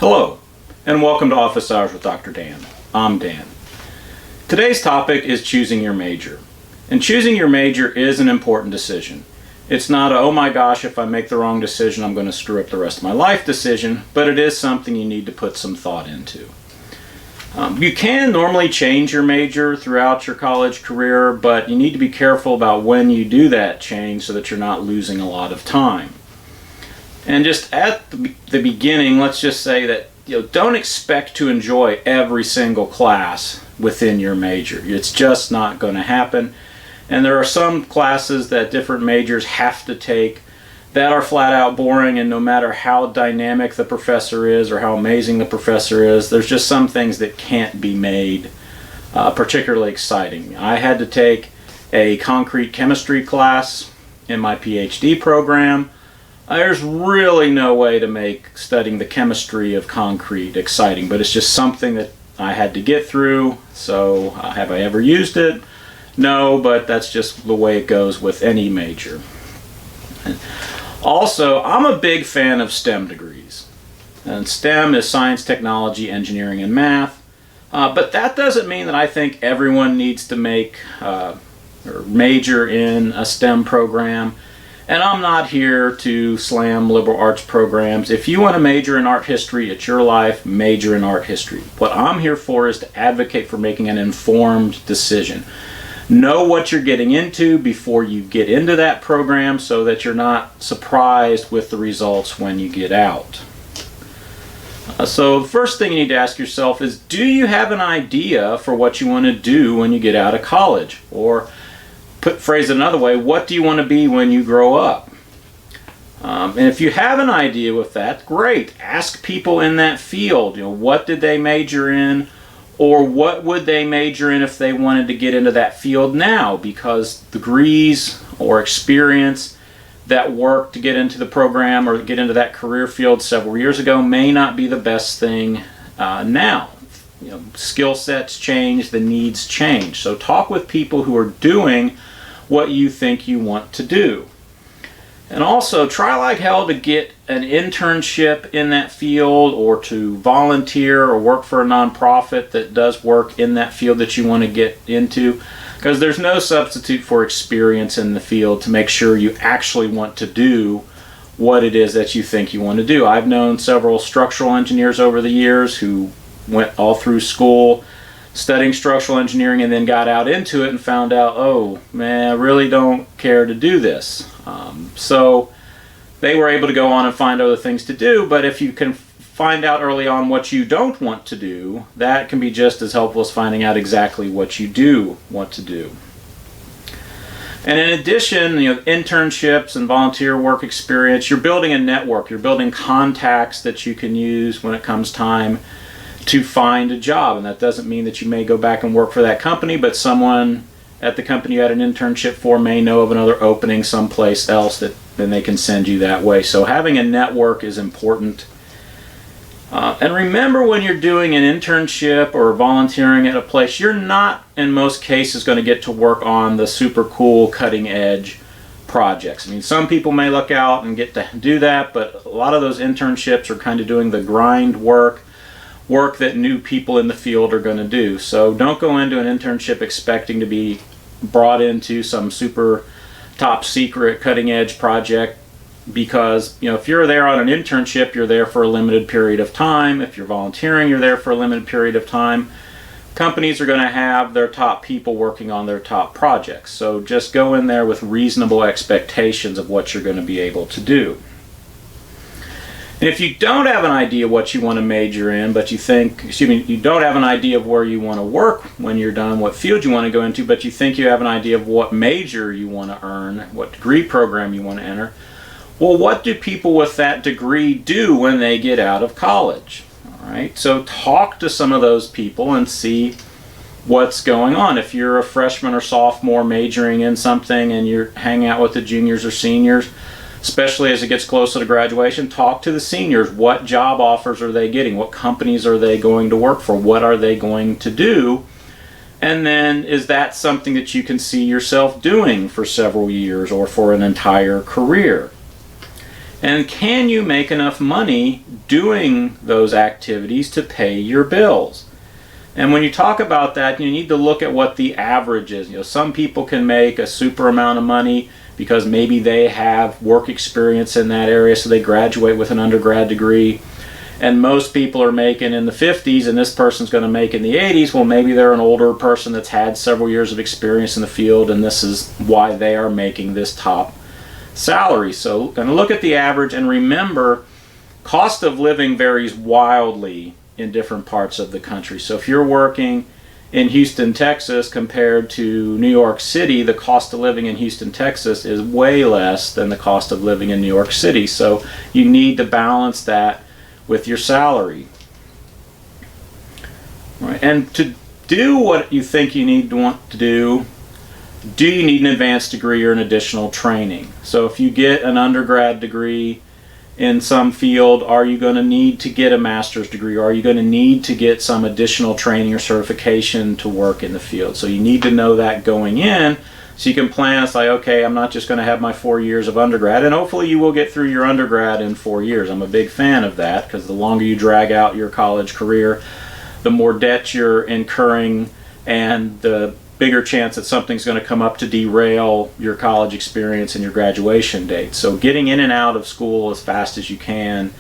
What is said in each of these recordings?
Hello, and welcome to Office Hours with Dr. Dan. I'm Dan. Today's topic is choosing your major. And choosing your major is an important decision. It's not a, oh my gosh, if I make the wrong decision, I'm going to screw up the rest of my life decision, but it is something you need to put some thought into. You can normally change your major throughout your college career, but you need to be careful about when you do that change so that you're not losing a lot of time. And just at the beginning, let's just say that don't expect to enjoy every single class within your major. It's just not going to happen. And there are some classes that different majors have to take that are flat out boring, and no matter how dynamic the professor is or how amazing the professor is, there's just some things that can't be made particularly exciting. I had to take a concrete chemistry class in my PhD program. There's really no way to make studying the chemistry of concrete exciting, but it's just something that I had to get through. So have I ever used it? No, but that's just the way it goes with any major. Also, I'm a big fan of STEM degrees. And STEM is science, technology, engineering, and math. But that doesn't mean that I think everyone needs to make or major in a STEM program. And I'm not here to slam liberal arts programs. If you want to major in art history, it's your life, major in art history. What I'm here for is to advocate for making an informed decision. Know what you're getting into before you get into that program so that you're not surprised with the results when you get out. So the first thing you need to ask yourself is, do you have an idea for what you want to do when you get out of college? Or phrase it another way, what do you want to be when you grow up? And if you have an idea with that, great. Ask people in that field, what did they major in, or what would they major in if they wanted to get into that field now, because degrees or experience that worked to get into the program or get into that career field several years ago may not be the best thing now. Skill sets change, the needs change. So talk with people who are doing what you think you want to do. And also try like hell to get an internship in that field, or to volunteer or work for a nonprofit that does work in that field that you want to get into, because there's no substitute for experience in the field to make sure you actually want to do what it is that you think you want to do. I've known several structural engineers over the years who went all through school studying structural engineering and then got out into it and found out, oh man, I really don't care to do this. So they were able to go on and find other things to do, but if you can find out early on what you don't want to do, that can be just as helpful as finding out exactly what you do want to do. And in addition, internships and volunteer work experience, you're building a network, you're building contacts that you can use when it comes time to find a job. And that doesn't mean that you may go back and work for that company, but someone at the company you had an internship for may know of another opening someplace else that then they can send you that way. So having a network is important. And remember, when you're doing an internship or volunteering at a place, you're not in most cases going to get to work on the super cool cutting edge projects. I mean, some people may look out and get to do that, but a lot of those internships are kind of doing the grind work that new people in the field are going to do. So don't go into an internship expecting to be brought into some super top secret cutting edge project, because if you're there on an internship, you're there for a limited period of time. If you're volunteering, you're there for a limited period of time. Companies are going to have their top people working on their top projects. So just go in there with reasonable expectations of what you're going to be able to do. And if you don't have an idea what you want to major in, but you don't have an idea of where you want to work when you're done, what field you want to go into, but you think you have an idea of what major you want to earn, what degree program you want to enter, well, what do people with that degree do when they get out of college? All right, so talk to some of those people and see what's going on. If you're a freshman or sophomore majoring in something and you're hanging out with the juniors or seniors, especially as it gets closer to graduation, talk to the seniors. What job offers are they getting? What companies are they going to work for? What are they going to do? And then, is that something that you can see yourself doing for several years or for an entire career? And can you make enough money doing those activities to pay your bills? And when you talk about that, you need to look at what the average is. Some people can make a super amount of money because maybe they have work experience in that area, so they graduate with an undergrad degree. And most people are making in the 50s, and this person's going to make in the 80s. Well, maybe they're an older person that's had several years of experience in the field, and this is why they are making this top salary. So going to look at the average, and remember, cost of living varies wildly in different parts of the country. So if you're working in Houston, Texas compared to New York City, the cost of living in Houston, Texas is way less than the cost of living in New York City. So you need to balance that with your salary. Right. And to do what you think you want to do you need an advanced degree or an additional training? So if you get an undergrad degree in some field, are you going to need to get a master's degree? Or are you going to need to get some additional training or certification to work in the field? So you need to know that going in, so you can plan. It's like, okay, I'm not just going to have my 4 years of undergrad, and hopefully you will get through your undergrad in 4 years. I'm a big fan of that, because the longer you drag out your college career, the more debt you're incurring, and the bigger chance that something's going to come up to derail your college experience and your graduation date. So getting in and out of school as fast as you can,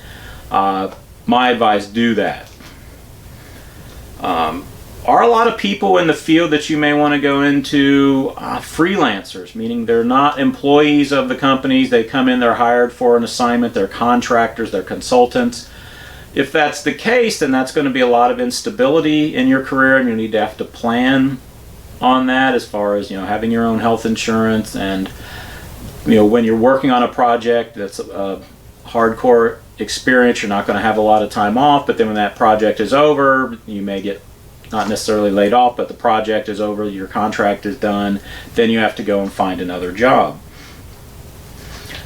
my advice, do that. Are a lot of people in the field that you may want to go into freelancers, meaning they're not employees of the companies. They come in, they're hired for an assignment, they're contractors, they're consultants. If that's the case, then that's going to be a lot of instability in your career, and you need to have to plan on that, as far as having your own health insurance, and when you're working on a project that's a hardcore experience, you're not going to have a lot of time off. But then when that project is over, you may get not necessarily laid off, but the project is over, your contract is done, then you have to go and find another job.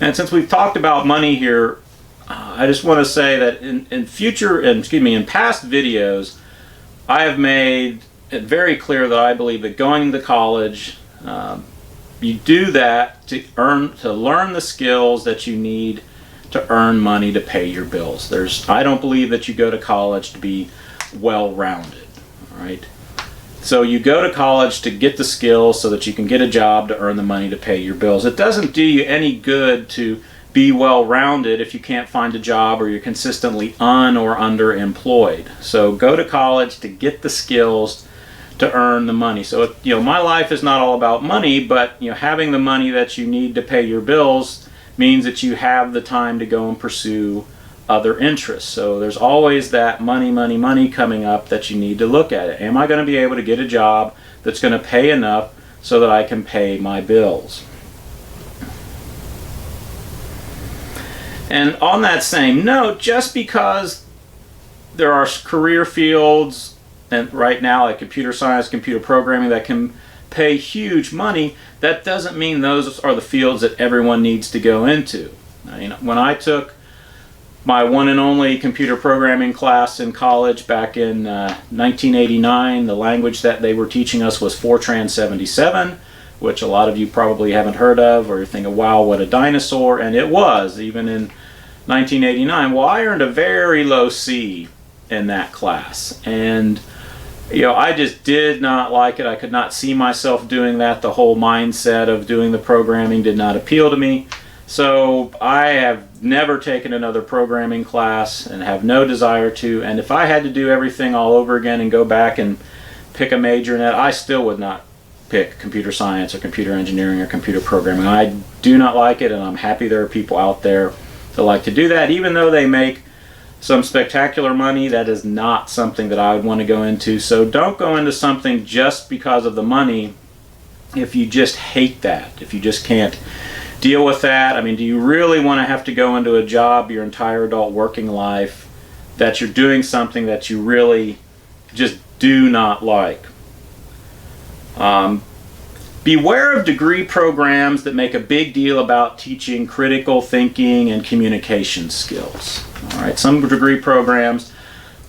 And since we've talked about money here, I just want to say that in past videos, I have made it very clear that I believe that going to college, you do that to learn the skills that you need to earn money to pay your bills. I don't believe that you go to college to be well-rounded. All right. So you go to college to get the skills so that you can get a job to earn the money to pay your bills. It doesn't do you any good to be well-rounded if you can't find a job or you're consistently or underemployed. So go to college to get the skills to earn the money. So my life is not all about money, but having the money that you need to pay your bills means that you have the time to go and pursue other interests. So there's always that money coming up that you need to look at it. Am I going to be able to get a job that's going to pay enough so that I can pay my bills? And on that same note, just because there are career fields, and right now like computer science, computer programming, that can pay huge money, that doesn't mean those are the fields that everyone needs to go into. When I took my one and only computer programming class in college back in 1989, the language that they were teaching us was Fortran 77, which a lot of you probably haven't heard of, or you're thinking, wow, what a dinosaur. And it was, even in 1989. Well, I earned a very low C in that class, and I just did not like it. I could not see myself doing that. The whole mindset of doing the programming did not appeal to me. So I have never taken another programming class and have no desire to. And if I had to do everything all over again and go back and pick a major in that, I still would not pick computer science or computer engineering or computer programming. I do not like it, and I'm happy there are people out there that like to do that. Even though they make some spectacular money, that is not something that I would want to go into. So don't go into something just because of the money if you just hate that, if you just can't deal with that. Do you really want to have to go into a job your entire adult working life that you're doing something that you really just do not like? Beware of degree programs that make a big deal about teaching critical thinking and communication skills. All right, some degree programs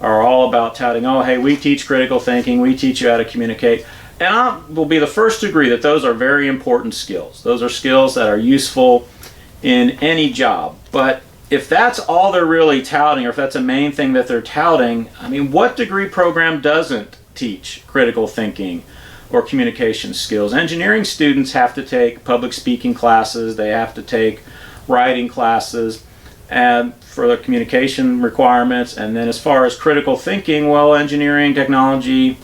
are all about touting, oh, hey, we teach critical thinking, we teach you how to communicate. And I will be the first to agree that those are very important skills. Those are skills that are useful in any job. But if that's all they're really touting, or if that's a main thing that they're touting, I mean, what degree program doesn't teach critical thinking or communication skills? Engineering students have to take public speaking classes, they have to take writing classes, and for the communication requirements. And then as far as critical thinking, well, engineering, technology,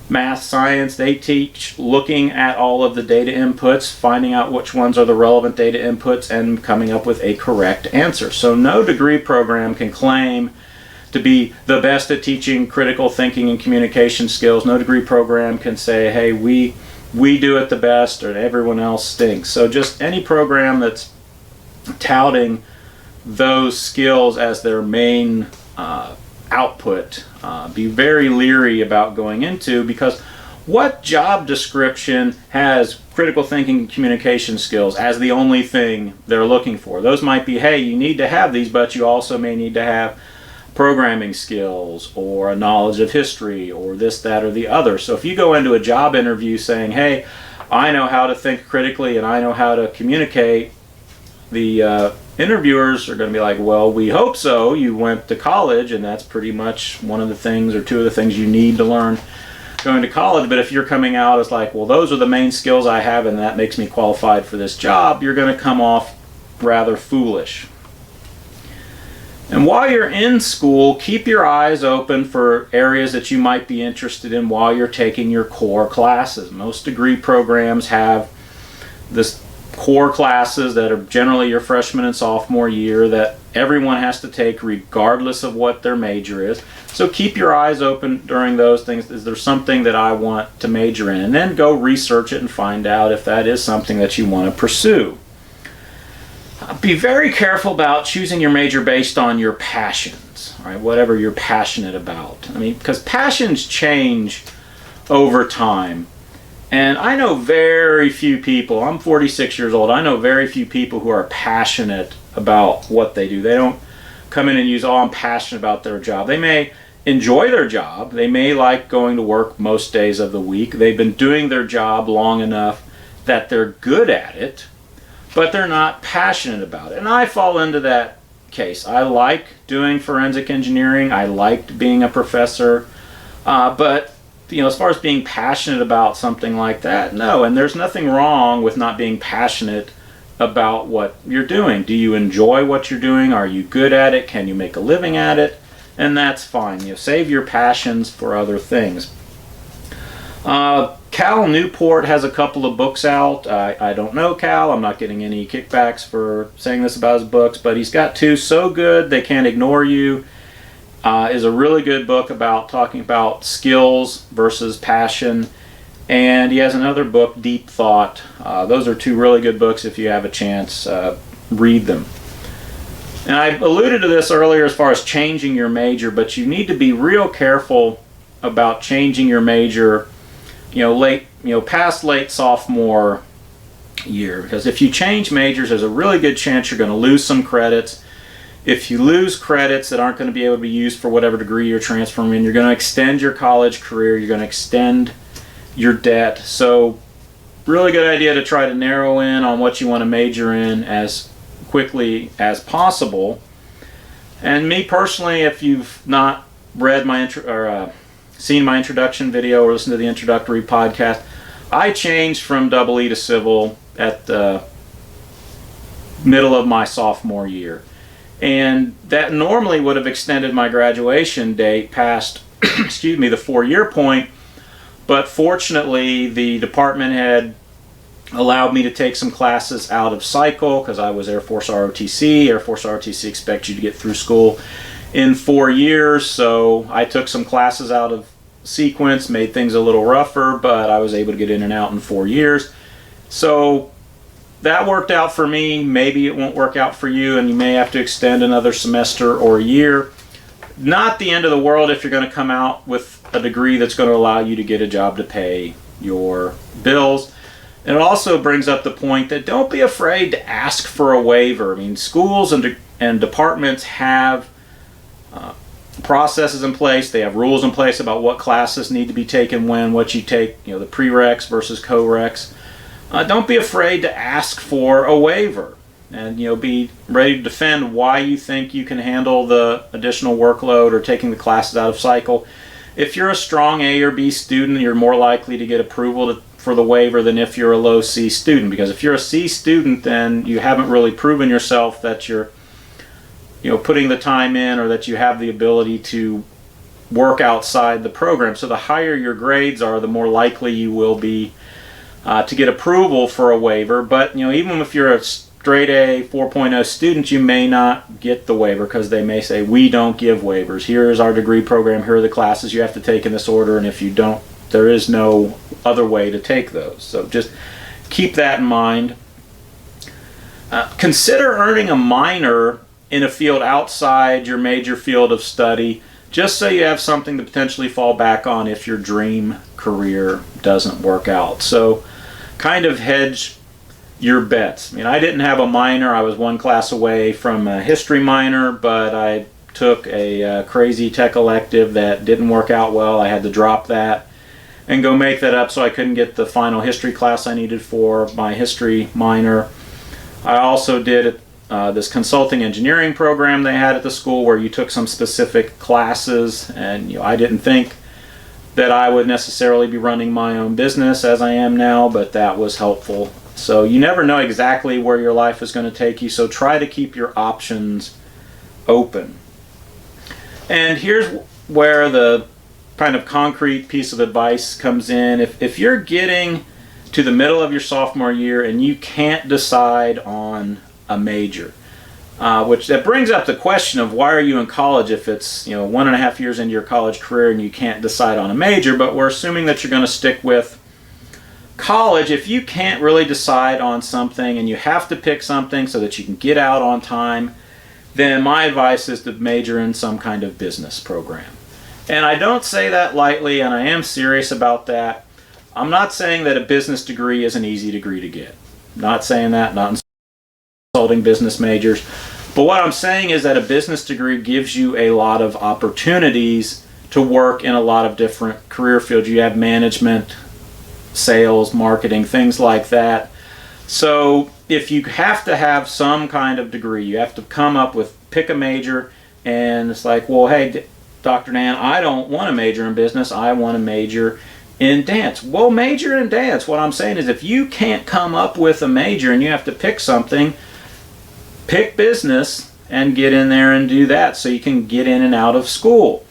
math, science, they teach looking at all of the data inputs, finding out which ones are the relevant data inputs, and coming up with a correct answer. So no degree program can claim to be the best at teaching critical thinking and communication skills. No degree program can say, hey, we do it the best, or everyone else stinks. So just any program that's touting those skills as their main output, be very leery about going into, because what job description has critical thinking and communication skills as the only thing they're looking for? Those might be, hey, you need to have these, but you also may need to have programming skills or a knowledge of history or this, that, or the other. So if you go into a job interview saying, hey, I know how to think critically and I know how to communicate, the interviewers are going to be like, well, we hope so. You went to college, and that's pretty much one of the things, or two of the things you need to learn going to college. But if you're coming out as like, well, those are the main skills I have and that makes me qualified for this job, you're going to come off rather foolish. And while you're in school, keep your eyes open for areas that you might be interested in while you're taking your core classes. Most degree programs have this core classes that are generally your freshman and sophomore year that everyone has to take regardless of what their major is. So keep your eyes open during those things. Is there something that I want to major in? And then go research it and find out if that is something that you want to pursue. Be very careful about choosing your major based on your passions, right? Whatever you're passionate about. I mean, because passions change over time. And I know very few people, I'm 46 years old, I know very few people who are passionate about what they do. They don't come in and use, oh, I'm passionate about their job. They may enjoy their job. They may like going to work most days of the week. They've been doing their job long enough that they're good at it, but they're not passionate about it. And I fall into that case. I like doing forensic engineering. I liked being a professor, but as far as being passionate about something like that, no. And there's nothing wrong with not being passionate about what you're doing. Do you enjoy what you're doing? Are you good at it? Can you make a living at it? And that's fine. Save your passions for other things. Cal Newport has a couple of books out. I don't know Cal. I'm not getting any kickbacks for saying this about his books, but he's got two. So Good They Can't Ignore You is a really good book about talking about skills versus passion. And he has another book, Deep Thought. Those are two really good books. If you have a chance, read them. And I alluded to this earlier as far as changing your major, but you need to be real careful about changing your major past late sophomore year, because if you change majors, there's a really good chance you're going to lose some credits. If you lose credits that aren't going to be able to be used for whatever degree you're transferring in, you're going to extend your college career, you're going to extend your debt. So really good idea to try to narrow in on what you want to major in as quickly as possible. And me personally, if you've not read my seen my introduction video or listened to the introductory podcast, I changed from double E to civil at the middle of my sophomore year. And that normally would have extended my graduation date past, the 4-year point. But fortunately, the department had allowed me to take some classes out of cycle because I was Air Force ROTC. Air Force ROTC expects you to get through school in 4 years. So I took some classes out of sequence, made things a little rougher, but I was able to get in and out in 4 years. So that worked out for me. Maybe it won't work out for you, and you may have to extend another semester or a year. Not the end of the world if you're going to come out with a degree that's going to allow you to get a job to pay your bills. And it also brings up the point that don't be afraid to ask for a waiver. I mean, schools and departments have processes in place. They have rules in place about what classes need to be taken when, what you take, the prereqs versus co-reqs. Don't be afraid to ask for a waiver. and be ready to defend why you think you can handle the additional workload or taking the classes out of cycle. If you're a strong A or B student, you're more likely to get approval for the waiver than if you're a low C student, because if you're a C student, then you haven't really proven yourself that you're putting the time in, or that you have the ability to work outside the program. So the higher your grades are, the more likely you will be to get approval for a waiver. But even if you're a straight A 4.0 student, you may not get the waiver, because they may say, we don't give waivers. Here's our degree program, here are the classes you have to take in this order, and if you don't, there is no other way to take those. So just keep that in mind. Consider earning a minor in a field outside your major field of study, just so you have something to potentially fall back on if your dream career doesn't work out. So kind of hedge your bets. I didn't have a minor. I was one class away from a history minor, but I took a crazy tech elective that didn't work out well. I had to drop that and go make that up, so I couldn't get the final history class I needed for my history minor. I also did this consulting engineering program they had at the school, where you took some specific classes, and I didn't think that I would necessarily be running my own business as I am now, but that was helpful. So you never know exactly where your life is going to take you, so try to keep your options open. And here's where the kind of concrete piece of advice comes in. If you're getting to the middle of your sophomore year and you can't decide on a major, which that brings up the question of, why are you in college if it's 1.5 years into your college career and you can't decide on a major? But we're assuming that you're going to stick with college. If you can't really decide on something and you have to pick something so that you can get out on time, then my advice is to major in some kind of business program. And I don't say that lightly, and I am serious about that. I'm not saying that a business degree is an easy degree to get. Not saying that, not insulting business majors. But what I'm saying is that a business degree gives you a lot of opportunities to work in a lot of different career fields. You have management, sales, marketing, things like that. So if you have to have some kind of degree, you have to pick a major, and it's like, well, hey, Dr. Dan, I don't want to major in business, I want to major in dance. Well, major in dance. What I'm saying is, if you can't come up with a major and you have to pick something, pick business and get in there and do that, so you can get in and out of school.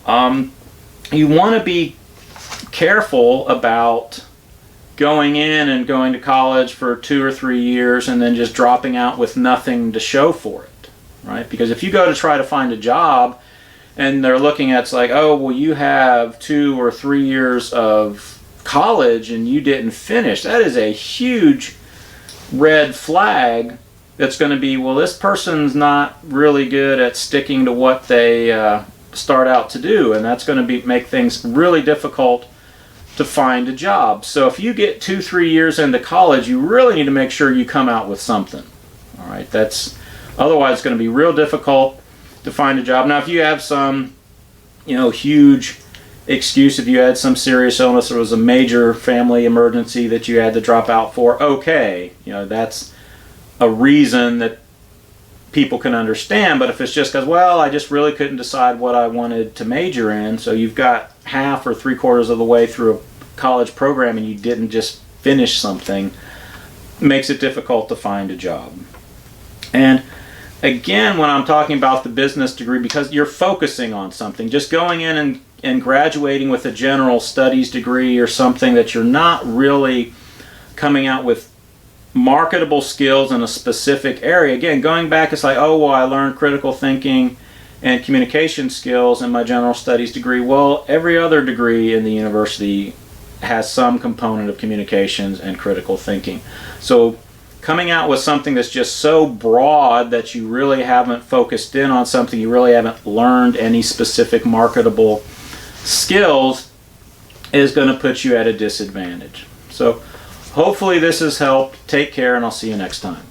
You want to be careful about going in and going to college for 2 or 3 years and then just dropping out with nothing to show for it, right? Because if you go to try to find a job and they're looking at, it's like, oh, well, you have 2 or 3 years of college and you didn't finish, that is a huge red flag. That's going to be, well, this person's not really good at sticking to what they start out to do, and that's going to make things really difficult to find a job. So if you get 2-3 years into college, you really need to make sure you come out with something. All right, otherwise it's going to be real difficult to find a job. Now, if you have some, huge excuse, if you had some serious illness, or was a major family emergency that you had to drop out for, okay, that's a reason that people can understand. But if it's just because, well, I just really couldn't decide what I wanted to major in, so you've got half or 3/4 of the way through a college program and you didn't just finish something, makes it difficult to find a job. And again, when I'm talking about the business degree, because you're focusing on something, just going in and graduating with a general studies degree or something that you're not really coming out with marketable skills in a specific area. Again, going back, it's like, oh, well, I learned critical thinking and communication skills in my general studies degree. Well, every other degree in the university has some component of communications and critical thinking. So coming out with something that's just so broad that you really haven't focused in on something, you really haven't learned any specific marketable skills, is going to put you at a disadvantage. So hopefully this has helped. Take care, and I'll see you next time.